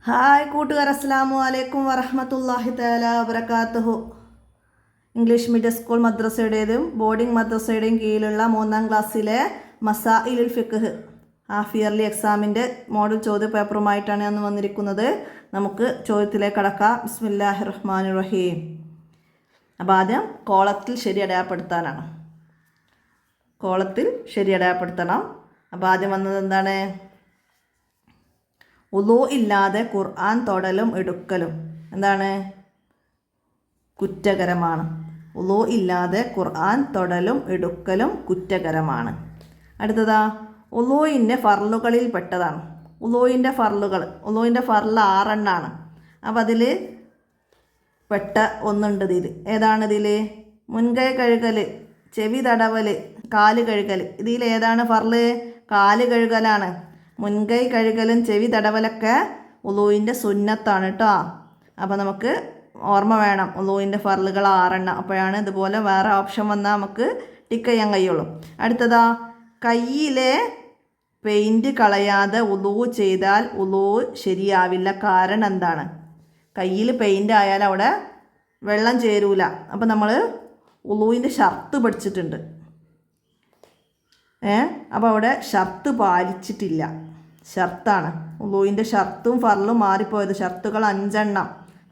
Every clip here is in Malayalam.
ഹായ് കൂട്ടുകാർ, അസ്സലാമു അലൈക്കും വറഹ്മത്തുള്ളാഹി തആല വബറകാതുഹു. ഇംഗ്ലീഷ് മീഡിയം സ്കൂൾ മദ്രസയുടേതും ബോർഡിംഗ് മദ്രസയുടെയും കീഴിലുള്ള 3ാം ക്ലാസ്സിലെ മസായിലുൽ ഫിഖ് ഹാഫ് ഇയർലി എക്സാമിൻ്റെ മോഡൽ ചോദ്യ പേപ്പറുമായിട്ടാണ് ഞാൻ വന്നിരിക്കുന്നത്. നമുക്ക് ചോദ്യത്തിലേക്ക് കടക്കാം. ബിസ്മില്ലാഹിർ റഹ്മാനിർ റഹീം. അപ്പോൾ ആദ്യം കോളത്തിൽ ശരി അടയാളപ്പെടുത്താനാണ്. അപ്പോൾ ആദ്യം വന്നത് എന്താണ്? ഉളൂ ഇല്ലാതെ ഖുർആൻ തൊടലും എടുക്കലും എന്താണ്? കുറ്റകരമാണ്. ഉളൂ ഇല്ലാതെ ഖുർആൻ തൊടലും എടുക്കലും കുറ്റകരമാണ്. അടുത്തതാ, ഉളൂയിൻ്റെ ഫർളുകളിൽ പെട്ടതാണ്. ഉളൂയിൻ്റെ ഫർള് 6 എണ്ണമാണ്. അപ്പോൾ അതിൽ പെട്ട ഒന്നുണ്ട് ഇതിൽ. ഏതാണ് ഇതിൽ? മുൻകൈ കഴുകൽ, ചെവി തടവൽ, കാല് കഴുകൽ. ഇതിൽ ഏതാണ് ഫർള്? കാല് കഴുകലാണ്. മുൻകൈ കഴുകലും ചെവി തടവലൊക്കെ ഉളൂയിൻ്റെ സുന്നത്താണ് കേട്ടോ. അപ്പോൾ നമുക്ക് ഓർമ്മ വേണം, ഉളൂയിൻ്റെ ഫർളുകൾ 6 എണ്ണം. അപ്പോഴാണ് ഇതുപോലെ വേറെ ഓപ്ഷൻ വന്നാൽ നമുക്ക് ടിക്ക് ചെയ്യാൻ കഴിയുള്ളൂ. അടുത്തതാ, കയ്യിലെ പെയിൻറ്റ് കളയാതെ ഉളൂ ചെയ്താൽ ഉളൂ ശരിയാവില്ല. കാരണം എന്താണ്? കയ്യിൽ പെയിൻ്റ് ആയാൽ അവിടെ വെള്ളം ചേരൂല. അപ്പോൾ നമ്മൾ ഉളൂയിൻ്റെ ഷർത്ത് പഠിച്ചിട്ടുണ്ട്. അപ്പോൾ അവിടെ ഷർത്ത് പാലിച്ചിട്ടില്ല. ഷർത്താണ് ഉളൂയിൻ്റെ ഷർത്തും ഫർളും മാറിപ്പോയത്. ഷർത്തുകൾ 5 എണ്ണം.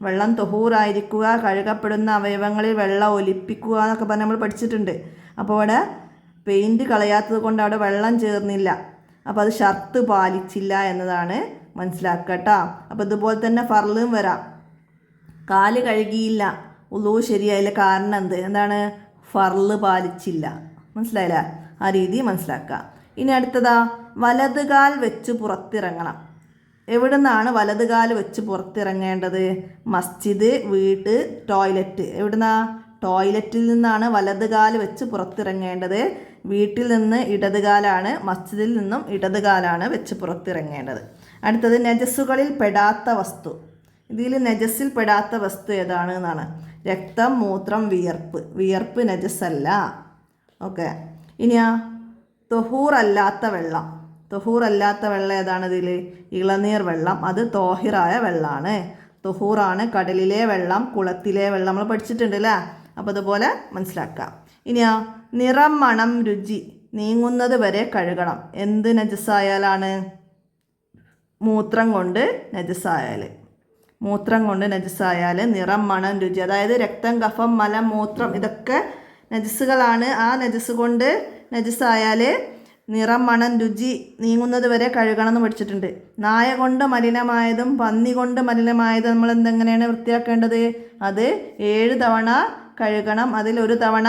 വെള്ളം തൊഹൂറായിരിക്കുക, കഴുകപ്പെടുന്ന അവയവങ്ങളിൽ വെള്ളം ഒലിപ്പിക്കുക എന്നൊക്കെ പറഞ്ഞ് നമ്മൾ പഠിച്ചിട്ടുണ്ട്. അപ്പോൾ അവിടെ പെയിൻറ്റ് കളയാത്തത് കൊണ്ട് അവിടെ വെള്ളം ചേർന്നില്ല. അപ്പോൾ അത് ഷർത്ത് പാലിച്ചില്ല എന്നതാണ് മനസ്സിലാക്കുക കേട്ടോ. അപ്പോൾ ഇതുപോലെ തന്നെ ഫർളും വരാം. കാല് കഴുകിയില്ല, ഉളൂ ശരിയായില്ല. കാരണം എന്താണ്? ഫർള് പാലിച്ചില്ല. മനസ്സിലായില്ല? ആ രീതി മനസ്സിലാക്കുക. ഇനി അടുത്തതാ, വലതുകാൽ വെച്ച് പുറത്തിറങ്ങണം. എവിടെ നിന്നാണ് വലതുകാൽ വെച്ച് പുറത്തിറങ്ങേണ്ടത്? മസ്ജിദ്, വീട്, ടോയ്ലറ്റ്. എവിടുന്നാ? ടോയ്ലറ്റിൽ നിന്നാണ് വലതുകാൽ വെച്ച് പുറത്തിറങ്ങേണ്ടത്. വീട്ടിൽ നിന്ന് ഇടതുകാലാണ്, മസ്ജിദിൽ നിന്നും ഇടതുകാലാണ് വെച്ച് പുറത്തിറങ്ങേണ്ടത്. അടുത്തത്, നജസ്സുകളിൽ പെടാത്ത വസ്തു. ഇതിൽ നജസ്സിൽ പെടാത്ത വസ്തു ഏതാണ് എന്നാണ്. രക്തം, മൂത്രം, വിയർപ്പ് നജസ്സല്ല. ഓക്കെ. ഇനിയാ തൊഹൂറല്ലാത്ത വെള്ളം. തൊഹൂറല്ലാത്ത വെള്ളം ഏതാണ് ഇതിൽ? ഇളനീർ വെള്ളം. അത് തോഹിറായ വെള്ളമാണ്. തൊഹൂറാണ് കടലിലെ വെള്ളം, കുളത്തിലെ വെള്ളം. നമ്മൾ പഠിച്ചിട്ടുണ്ട് അല്ലേ? അപ്പോൾ അതുപോലെ മനസ്സിലാക്കാം. ഇനിയാ നിറം, മണം, രുചി നീങ്ങുന്നത് വരെ കഴുകണം. എന്ത് നജസ്സായാലാണ്? മൂത്രം കൊണ്ട് നജസ്സായാൽ നിറം, മണം, രുചി, അതായത് രക്തം, കഫം, മലം, മൂത്രം ഇതൊക്കെ നജസ്സുകളാണ്. ആ നജസ് കൊണ്ട് നജസ്സായാൽ നിറം, മണം, രുചി നീങ്ങുന്നത് വരെ കഴുകണം എന്ന് പഠിച്ചിട്ടുണ്ട്. നായ കൊണ്ട് മലിനമായതും പന്നി കൊണ്ട് മലിനമായതും നമ്മൾ എന്തെങ്ങനെയാണ് വൃത്തിയാക്കേണ്ടത്? അത് 7 തവണ കഴുകണം. അതിൽ 1 തവണ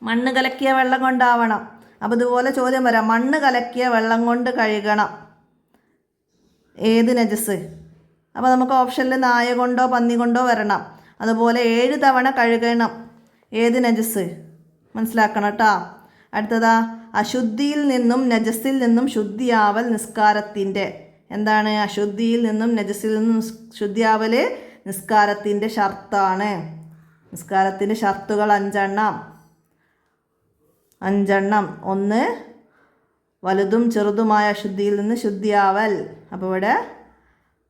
മണ്ണ് കലക്കിയ വെള്ളം കൊണ്ടാവണം. അപ്പോൾ ഇതുപോലെ ചോദ്യം വരാം, മണ്ണ് കലക്കിയ വെള്ളം കൊണ്ട് കഴുകണം ഏത് നജസ്? അപ്പോൾ നമുക്ക് ഓപ്ഷനിൽ നായ കൊണ്ടോ പന്നി കൊണ്ടോ വരണം. അതുപോലെ 7 തവണ കഴുകണം ഏത് നജസ്? മനസ്സിലാക്കണം കേട്ടോ. അടുത്തതാ, അശുദ്ധിയിൽ നിന്നും നജസിൽ നിന്നും ശുദ്ധിയാവൽ നിസ്കാരത്തിൻ്റെ എന്താണ്? അശുദ്ധിയിൽ നിന്നും നജസിൽ നിന്നും ശുദ്ധിയാവൽ നിസ്കാരത്തിൻ്റെ ഷർത്താണ്. നിസ്കാരത്തിൻ്റെ ഷർത്തുകൾ 5 എണ്ണം. 1, വലുതും ചെറുതുമായ അശുദ്ധിയിൽ നിന്ന് ശുദ്ധിയാവൽ. അപ്പോൾ ഇവിടെ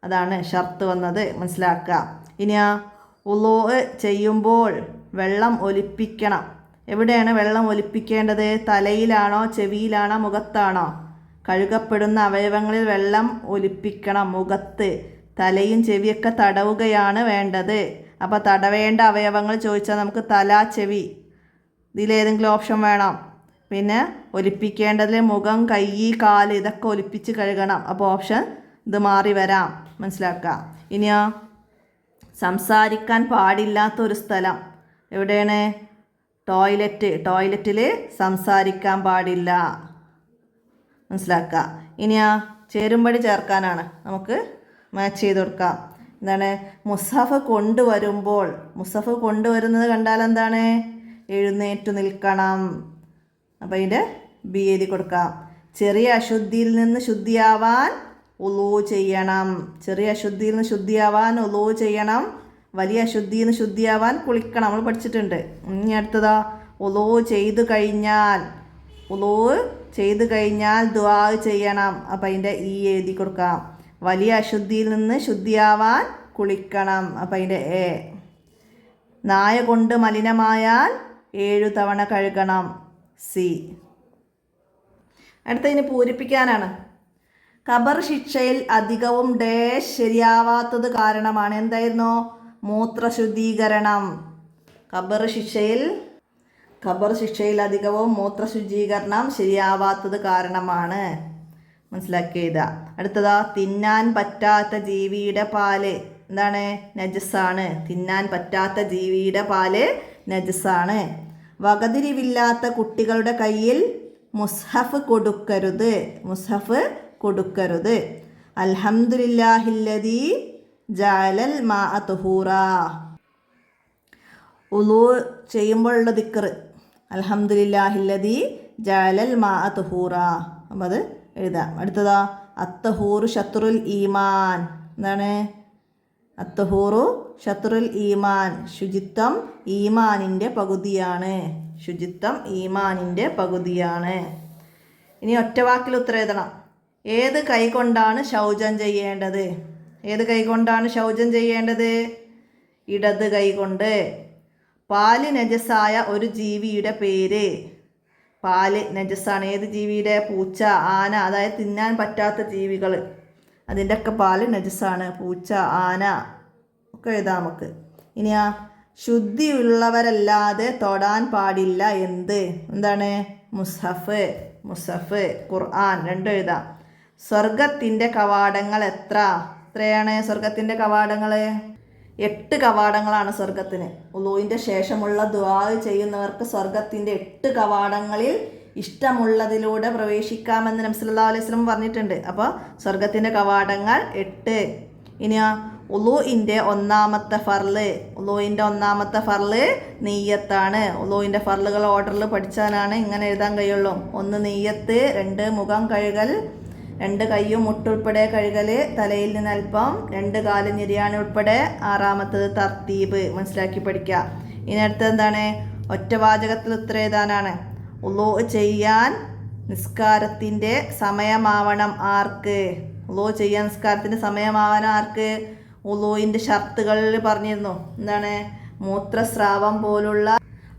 അതാണ് ഷർത്ത് വന്നത്. മനസ്സിലാക്കുക. ഇനിയാ ഉളൂ ചെയ്യുമ്പോൾ വെള്ളം ഒലിപ്പിക്കണം. എവിടെയാണ് വെള്ളം ഒലിപ്പിക്കേണ്ടത്? തലയിലാണോ, ചെവിയിലാണോ, മുഖത്താണോ? കഴുകപ്പെടുന്ന അവയവങ്ങളിൽ വെള്ളം ഒലിപ്പിക്കണം മുഖത്ത്. തലയും ചെവിയൊക്കെ തടവുകയാണ് വേണ്ടത്. അപ്പോൾ തടവേണ്ട അവയവങ്ങൾ ചോദിച്ചാൽ നമുക്ക് തല, ചെവി, ഇതിലേതെങ്കിലും ഓപ്ഷൻ വേണം. പിന്നെ ഒലിപ്പിക്കേണ്ടതിൽ മുഖം, കൈ, കാല് ഇതൊക്കെ ഒലിപ്പിച്ച് കഴുകണം. അപ്പോൾ ഓപ്ഷൻ ഇത് മാറി വരാം. മനസ്സിലാക്കുക. ഇനിയോ സംസാരിക്കാൻ പാടില്ലാത്തൊരു സ്ഥലം എവിടെയാണ്? ടോയ്ലറ്റിൽ സംസാരിക്കാൻ പാടില്ല. മനസ്സിലാക്കുക. ഇനിയാ ചേരുംപടി ചേർക്കാനാണ്. നമുക്ക് മാച്ച് ചെയ്ത് കൊടുക്കാം. എന്താണ്? മുസഹഫ് കൊണ്ടുവരുന്നത് കണ്ടാൽ എന്താണ്? എഴുന്നേറ്റ് നിൽക്കണം. അപ്പോൾ അതിൻ്റെ ബി എഴുതി കൊടുക്കാം. ചെറിയ അശുദ്ധിയിൽ നിന്ന് ശുദ്ധിയാവാൻ ഉളൂ ചെയ്യണം. ചെറിയ അശുദ്ധിയിൽ നിന്ന് ശുദ്ധിയാവാൻ ഉളൂ ചെയ്യണം. വലിയ അശുദ്ധിയിൽ നിന്ന് ശുദ്ധിയാവാൻ കുളിക്കണം. നമ്മൾ പഠിച്ചിട്ടുണ്ട്. ഇനി അടുത്തതാ, ഉളൂ ചെയ്തു കഴിഞ്ഞാൽ ദുആ ചെയ്യണം. അപ്പം അതിൻ്റെ ഈ എഴുതി കൊടുക്കാം. വലിയ അശുദ്ധിയിൽ നിന്ന് ശുദ്ധിയാവാൻ കുളിക്കണം. അപ്പം അതിൻ്റെ എ. നായ കൊണ്ട് മലിനമായാൽ 7 തവണ കഴുകണം. സി. അടുത്തതിന് പൂരിപ്പിക്കാനാണ്. ഖബർ ശിക്ഷയിൽ അധികവും ഡാഷ് ശരിയാവാത്തത് കാരണമാണ്. എന്തായിരുന്നു? മൂത്രശുദ്ധീകരണം. ഖബർ ശിക്ഷയിൽ അധികവും മൂത്രശുദ്ധീകരണം ശരിയാവാത്തത് കാരണമാണ്. മനസ്സിലാക്കിയത്. അടുത്തതാ, തിന്നാൻ പറ്റാത്ത ജീവിയുടെ പാല് എന്താണ്? നജസാണ്. തിന്നാൻ പറ്റാത്ത ജീവിയുടെ പാല് നജസാണ്. വകതിരിവില്ലാത്ത കുട്ടികളുടെ കയ്യിൽ മുസ്ഹഫ് കൊടുക്കരുത്. അൽഹംദുലില്ലാഹില്ലദീ ജഅലൽ മാഅ തുഹൂറാ. ഉളൂ ചെയ്യുമ്പോഴുള്ള ദിക്ർ അൽഹംദുലില്ലാഹില്ലദീ ജഅലൽ മാഅ തുഹൂറാ. അപ്പം അത് എഴുതാം. അടുത്തതാ, അത്തഹൂറു ഷത്രുൽ ഈമാൻ. എന്താണ്? അത്തഹൂറു ഷത്രുൽ ഈമാൻ. ശുചിത്വം ഈമാനിൻ്റെ പകുതിയാണ്. ഇനി ഒറ്റവാക്കിൽ ഉത്തരം എഴുതണം. ഏത് കൈ കൊണ്ടാണ് ശൗചം ചെയ്യേണ്ടത്? ഇടത് കൈ കൊണ്ട്. പാല് നജസായ ഒരു ജീവിയുടെ പേര്. പാല് നജസാണ്. ഏത് ജീവിയുടെ? പൂച്ച, ആന, അതായത് തിന്നാൻ പറ്റാത്ത ജീവികൾ, അതിൻ്റെയൊക്കെ പാല് നജസാണ്. പൂച്ച, ആന ഒക്കെ എഴുതാം നമുക്ക്. ഇനിയാ, ശുദ്ധിയുള്ളവരല്ലാതെ തൊടാൻ പാടില്ല എന്താണ്? മുസ്ഹഫ്, ഖുർആൻ. 2 എഴുതാം. സ്വർഗത്തിൻ്റെ കവാടങ്ങൾ എത്രയാണ് സ്വർഗത്തിൻ്റെ കവാടങ്ങൾ? 8 കവാടങ്ങളാണ് സ്വർഗത്തിന്. ഉളൂവിൻ്റെ ശേഷമുള്ള ദുആ ചെയ്യുന്നവർക്ക് സ്വർഗത്തിൻ്റെ 8 കവാടങ്ങളിൽ ഇഷ്ടമുള്ളതിലൂടെ പ്രവേശിക്കാമെന്ന് നബി സല്ലല്ലാഹു അലൈഹി വസല്ലം പറഞ്ഞിട്ടുണ്ട്. അപ്പോൾ സ്വർഗത്തിൻ്റെ കവാടങ്ങൾ 8. ഇനിയോ, ഉളൂഇൻ്റെ ഒന്നാമത്തെ ഫർള് നീയത്താണ്. ഉളൂഇൻ്റെ ഫർളുകൾ ഓർഡറിൽ പഠിച്ചാലാണ് ഇങ്ങനെ എഴുതാൻ കഴിയുള്ളൂ. 1 നീയത്ത്, 2 മുഖം കഴുകൽ, 2 കൈയും മുട്ടുൾപ്പെടെ കഴുകൽ, തലയിൽ നിന്ന് അല്പം, 2 കാല് ഞെരിയാണി ഉൾപ്പെടെ, 6ാമത്തത് തർത്തീബ്. മനസ്സിലാക്കി പഠിക്കുക. ഇനി അടുത്തത് എന്താണ്? ഒറ്റവാചകത്തിൽ ഉത്തരം എഴുതാനാണ്. ഉളൂ ചെയ്യാൻ നിസ്കാരത്തിൻ്റെ സമയമാവണം ആർക്ക്? ഉളൂഇൻ്റെ ഷർത്തുകളിൽ പറഞ്ഞിരുന്നു. എന്താണ്? മൂത്രസ്രാവം പോലുള്ള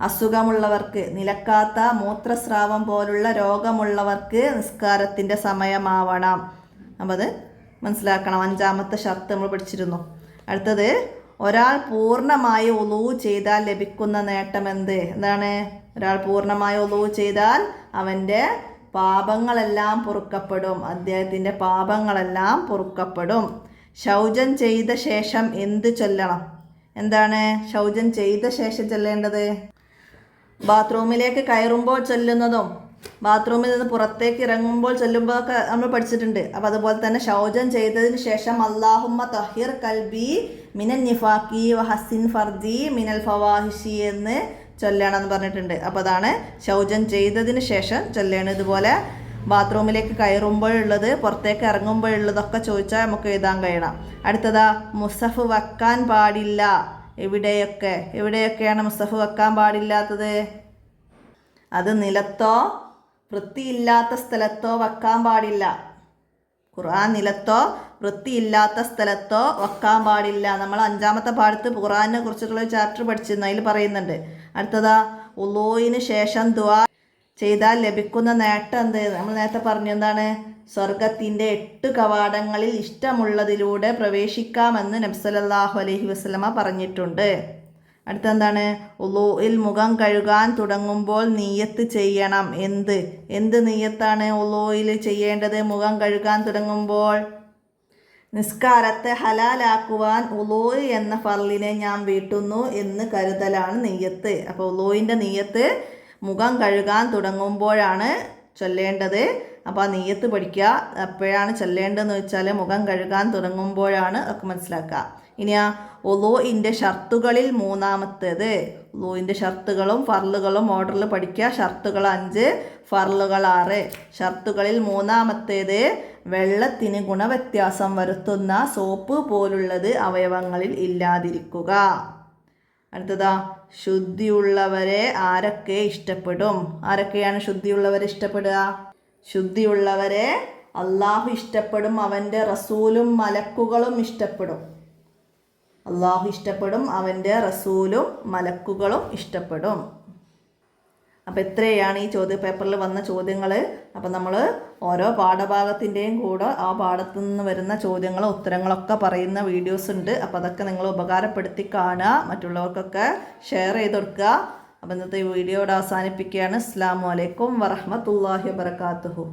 അസുഖമുള്ളവർക്ക്, നിലക്കാത്ത മൂത്രസ്രാവം പോലുള്ള രോഗമുള്ളവർക്ക് നിസ്കാരത്തിൻ്റെ സമയമാവണം. അപ്പം അത് മനസ്സിലാക്കണം. 5ാമത്തെ ഷർത്ത് നമ്മൾ പഠിച്ചിരുന്നു. അടുത്തത്, ഒരാൾ പൂർണ്ണമായി ഉളൂ ചെയ്താൽ ലഭിക്കുന്ന നേട്ടം എന്താണ്? ഒരാൾ പൂർണ്ണമായി ഉളൂ ചെയ്താൽ അവൻ്റെ പാപങ്ങളെല്ലാം പൊറുക്കപ്പെടും. അദ്ദേഹത്തിൻ്റെ പാപങ്ങളെല്ലാം പൊറുക്കപ്പെടും. ശൗചം ചെയ്ത ശേഷം എന്ത് ചൊല്ലണം? എന്താണ് ശൗചം ചെയ്ത ശേഷം ചൊല്ലേണ്ടത്? ബാത്റൂമിലേക്ക് കയറുമ്പോൾ ചൊല്ലുന്നതും ബാത്റൂമിൽ നിന്ന് പുറത്തേക്ക് ഇറങ്ങുമ്പോൾ ചൊല്ലുമ്പോൾ ഒക്കെ നമ്മൾ പഠിച്ചിട്ടുണ്ട്. അപ്പോൾ അതുപോലെ തന്നെ ശൗചം ചെയ്തതിന് ശേഷം അല്ലാഹുമ്മ തഹിർ കൽബി മിനൽ നിഫാഖി വഹസിൻ ഫർജി മിനൽ ഫവാഹിഷി എന്ന് ചൊല്ലണം എന്ന് പറഞ്ഞിട്ടുണ്ട്. അപ്പോൾ അതാണ് ശൗചം ചെയ്തതിന് ശേഷം ചൊല്ലേണ്ടത്. ഇതുപോലെ ബാത്റൂമിലേക്ക് കയറുമ്പോഴുള്ളത്, പുറത്തേക്ക് ഇറങ്ങുമ്പോഴുള്ളതൊക്കെ ചോദിച്ചാൽ നമുക്ക് എഴുതാൻ കഴിയണം. അടുത്തതാ, മുസഫ് വെക്കാൻ പാടില്ല. എവിടെയൊക്കെയാണ് മുസഫ് വെക്കാൻ പാടില്ലാത്തത്? അത് നിലത്തോ വൃത്തിയില്ലാത്ത സ്ഥലത്തോ വെക്കാൻ പാടില്ല. ഖുർആൻ നിലത്തോ വൃത്തിയില്ലാത്ത സ്ഥലത്തോ വെക്കാൻ പാടില്ല. നമ്മൾ 5ാമത്തെ പാഠത്ത് ഖുർആനെ കുറിച്ചിട്ടുള്ള ചാപ്റ്റർ പഠിച്ചിരുന്നു, അതിൽ പറയുന്നുണ്ട്. അടുത്തതാ, ഉളൂഇന് ശേഷം ദുആ ചെയ്താൽ ലഭിക്കുന്ന നേട്ടം നമ്മൾ നേരത്തെ പറഞ്ഞു. എന്താണ്? സ്വർഗത്തിൻ്റെ 8 കവാടങ്ങളിൽ ഇഷ്ടമുള്ളതിലൂടെ പ്രവേശിക്കാമെന്ന് നബി സല്ലല്ലാഹു അലൈഹി വസല്ലമ പറഞ്ഞിട്ടുണ്ട്. അടുത്തെന്താണ്? ഉളൂഇൽ മുഖം കഴുകാൻ തുടങ്ങുമ്പോൾ നീയത്ത് ചെയ്യണം. എന്ത് നീയത്താണ് ഉളൂഇൽ ചെയ്യേണ്ടത്? മുഖം കഴുകാൻ തുടങ്ങുമ്പോൾ നിസ്കാരത്തെ ഹലാലാക്കുവാൻ ഉളൂ എന്ന ഫർളിനെ ഞാൻ വീട്ടുന്നു എന്ന് കരുതലാണ് നീയത്ത്. അപ്പോൾ ഉളൂഇൻ്റെ നീയത്ത് മുഖം കഴുകാൻ തുടങ്ങുമ്പോഴാണ് ചൊല്ലേണ്ടത്. അപ്പോൾ ആ നീയത്ത് പഠിക്കുക. എപ്പോഴാണ് ചൊല്ലേണ്ടതെന്ന് വെച്ചാൽ മുഖം കഴുകാൻ തുടങ്ങുമ്പോഴാണ് ഒക്കെ മനസ്സിലാക്കുക. ഇനിയാ ഉളൂഇൻ്റെ ഷർത്തുകളിൽ 3ാമത്തേത്. ഉളൂഇൻ്റെ ഷർത്തുകളും ഫർളുകളും ഓർഡറിൽ പഠിക്കുക. ഷർത്തുകൾ 5, ഫർളുകൾ 6. ഷർത്തുകളിൽ 3ാമത്തേത്, വെള്ളത്തിന് ഗുണവ്യത്യാസം വരുത്തുന്ന സോപ്പ് പോലുള്ളത് അവയവങ്ങളിൽ ഇല്ലാതിരിക്കുക. അടുത്തതാ, ശുദ്ധിയുള്ളവരെ ആരൊക്കെ ഇഷ്ടപ്പെടും? ആരൊക്കെയാണ് ശുദ്ധിയുള്ളവരെ ഇഷ്ടപ്പെടുക? ശുദ്ധിയുള്ളവരെ അള്ളാഹു ഇഷ്ടപ്പെടും, അവൻ്റെ റസൂലും മലക്കുകളും ഇഷ്ടപ്പെടും. അള്ളാഹു ഇഷ്ടപ്പെടും, അവൻ്റെ റസൂലും മലക്കുകളും ഇഷ്ടപ്പെടും. അപ്പോൾ ഇത്രയാണ് ഈ ചോദ്യപേപ്പറിൽ വന്ന ചോദ്യങ്ങൾ. അപ്പം നമ്മൾ ഓരോ പാഠഭാഗത്തിൻ്റെയും കൂടെ ആ പാഠത്തു നിന്ന് വരുന്ന ചോദ്യങ്ങളും ഉത്തരങ്ങളൊക്കെ പറയുന്ന വീഡിയോസ് ഉണ്ട്. അപ്പോൾ അതൊക്കെ നിങ്ങൾ ഉപകാരപ്പെടുത്തി കാണുക, മറ്റുള്ളവർക്കൊക്കെ ഷെയർ ചെയ്ത് കൊടുക്കുക. അപ്പോൾ ഇന്നത്തെ ഈ വീഡിയോയുടെ അവസാനിപ്പിക്കുകയാണ്. അസ്സലാമു അലൈക്കും വറഹ്മത്തുള്ളാഹി വബറകാതുഹു.